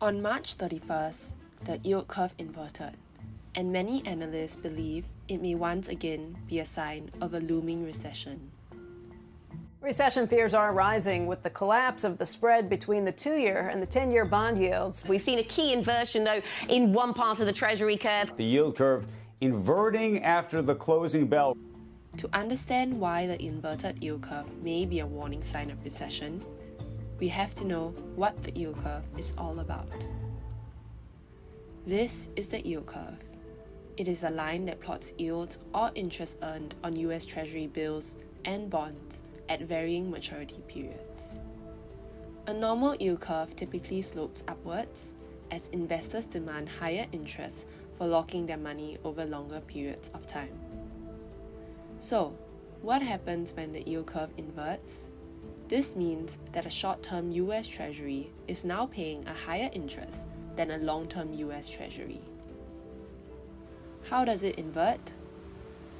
On March 31st, the yield curve inverted, and many analysts believe it may once again be a sign of a looming recession. Recession fears are rising with the collapse of the spread between the 2-year and the 10-year bond yields. We've seen a key inversion, though, in one part of the Treasury curve. The yield curve inverting after the closing bell. To understand why the inverted yield curve may be a warning sign of recession, we have to know what the yield curve is all about. This is the yield curve. It is a line that plots yields or interest earned on US Treasury bills and bonds at varying maturity periods. A normal yield curve typically slopes upwards as investors demand higher interest for locking their money over longer periods of time. So, what happens when the yield curve inverts? This means that a short-term US Treasury is now paying a higher interest than a long-term US Treasury. How does it invert?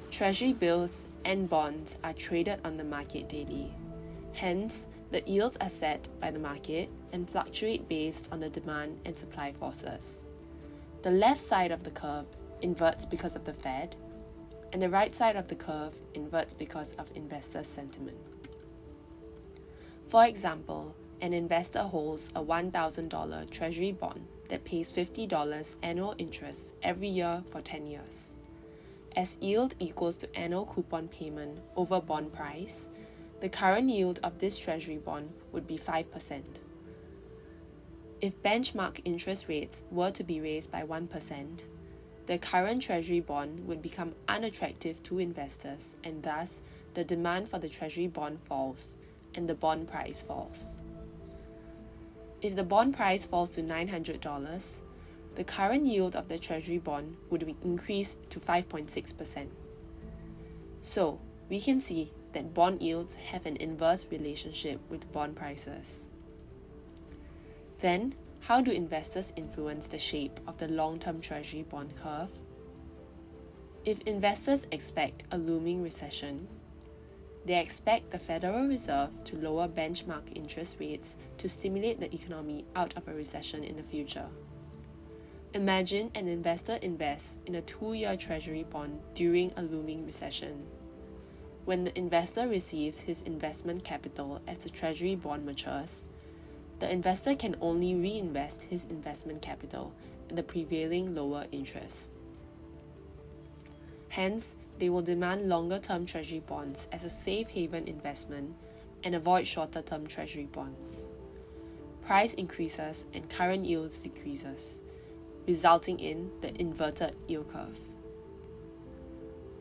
Treasury bills and bonds are traded on the market daily. Hence, the yields are set by the market and fluctuate based on the demand and supply forces. The left side of the curve inverts because of the Fed, and the right side of the curve inverts because of investor sentiment. For example, an investor holds a $1,000 Treasury bond that pays $50 annual interest every year for 10 years. As yield equals to annual coupon payment over bond price, the current yield of this Treasury bond would be 5%. If benchmark interest rates were to be raised by 1%, the current Treasury bond would become unattractive to investors, and thus the demand for the Treasury bond falls and the bond price falls. If the bond price falls to $900, the current yield of the Treasury bond would increase to 5.6%. So, we can see that bond yields have an inverse relationship with bond prices. Then, how do investors influence the shape of the long-term Treasury bond curve? If investors expect a looming recession, they expect the Federal Reserve to lower benchmark interest rates to stimulate the economy out of a recession in the future. Imagine an investor invests in a 2-year Treasury bond during a looming recession. When the investor receives his investment capital as the Treasury bond matures, the investor can only reinvest his investment capital at the prevailing lower interest. Hence, they will demand longer-term Treasury bonds as a safe haven investment and avoid shorter-term Treasury bonds. Price increases and current yields decreases, resulting in the inverted yield curve.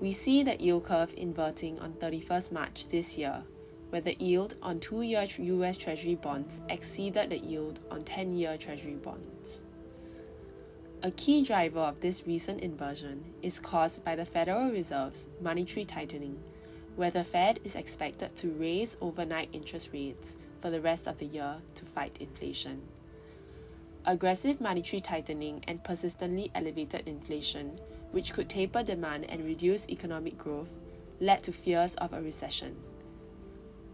We see the yield curve inverting on 31st March this year, where the yield on 2-year US Treasury bonds exceeded the yield on 10-year Treasury bonds. A key driver of this recent inversion is caused by the Federal Reserve's monetary tightening, where the Fed is expected to raise overnight interest rates for the rest of the year to fight inflation. Aggressive monetary tightening and persistently elevated inflation, which could taper demand and reduce economic growth, led to fears of a recession.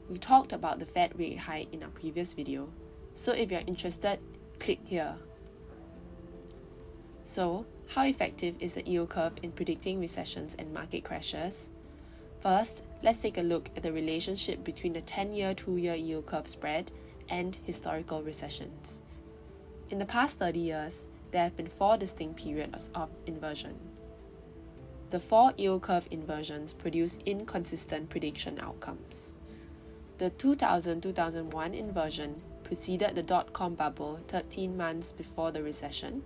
We talked about the Fed rate hike in our previous video, so if you're interested, click here. So, how effective is the yield curve in predicting recessions and market crashes? First, let's take a look at the relationship between the 10-year, 2-year yield curve spread and historical recessions. In the past 30 years, there have been 4 distinct periods of inversion. The 4 yield curve inversions produce inconsistent prediction outcomes. The 2000-2001 inversion preceded the dot-com bubble 13 months before the recession,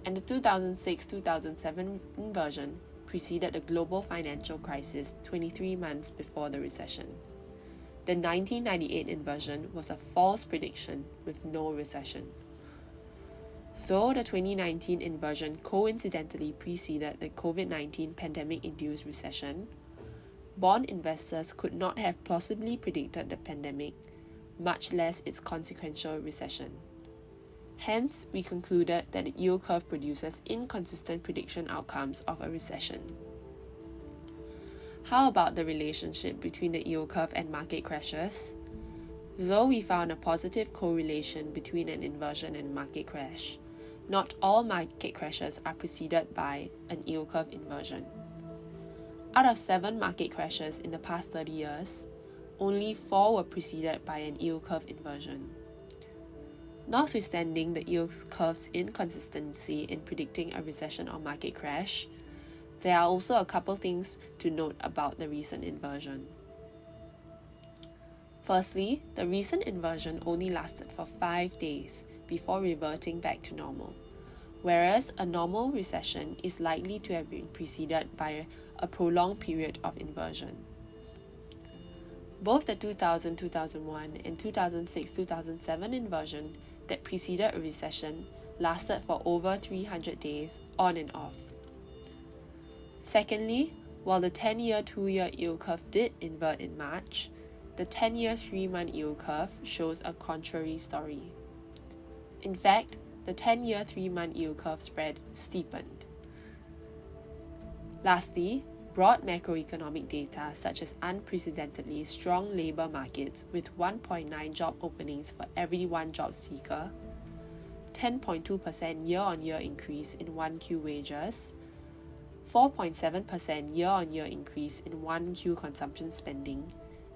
and the 2006-2007 inversion preceded the global financial crisis 23 months before the recession. The 1998 inversion was a false prediction with no recession. Though the 2019 inversion coincidentally preceded the COVID-19 pandemic-induced recession, bond investors could not have plausibly predicted the pandemic, much less its consequential recession. Hence, we concluded that the yield curve produces inconsistent prediction outcomes of a recession. How about the relationship between the yield curve and market crashes? Though we found a positive correlation between an inversion and market crash, not all market crashes are preceded by an yield curve inversion. Out of 7 market crashes in the past 30 years, only 4 were preceded by an yield curve inversion. Notwithstanding the yield curve's inconsistency in predicting a recession or market crash, there are also a couple things to note about the recent inversion. Firstly, the recent inversion only lasted for 5 days before reverting back to normal, whereas a normal recession is likely to have been preceded by a prolonged period of inversion. Both the 2000-2001 and 2006-2007 inversion that preceded a recession lasted for over 300 days on and off. Secondly, while the 10-year 2-year yield curve did invert in March, the 10-year 3-month yield curve shows a contrary story. In fact, the 10-year 3-month yield curve spread steepened. Lastly, broad macroeconomic data such as unprecedentedly strong labour markets with 1.9 job openings for every 1 job seeker, 10.2% year-on-year increase in 1Q wages, 4.7% year-on-year increase in 1Q consumption spending,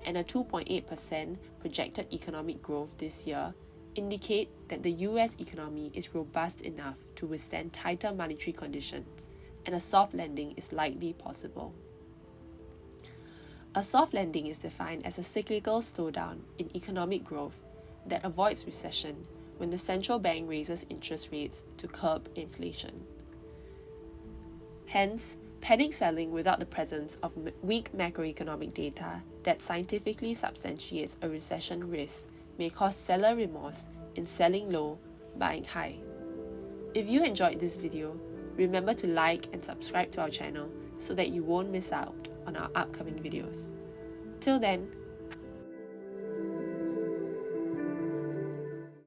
and a 2.8% projected economic growth this year indicate that the US economy is robust enough to withstand tighter monetary conditions, and a soft landing is likely possible. A soft landing is defined as a cyclical slowdown in economic growth that avoids recession when the central bank raises interest rates to curb inflation. Hence, panic selling without the presence of weak macroeconomic data that scientifically substantiates a recession risk may cause seller remorse in selling low, buying high. If you enjoyed this video, remember to like and subscribe to our channel so that you won't miss out on our upcoming videos. Till then,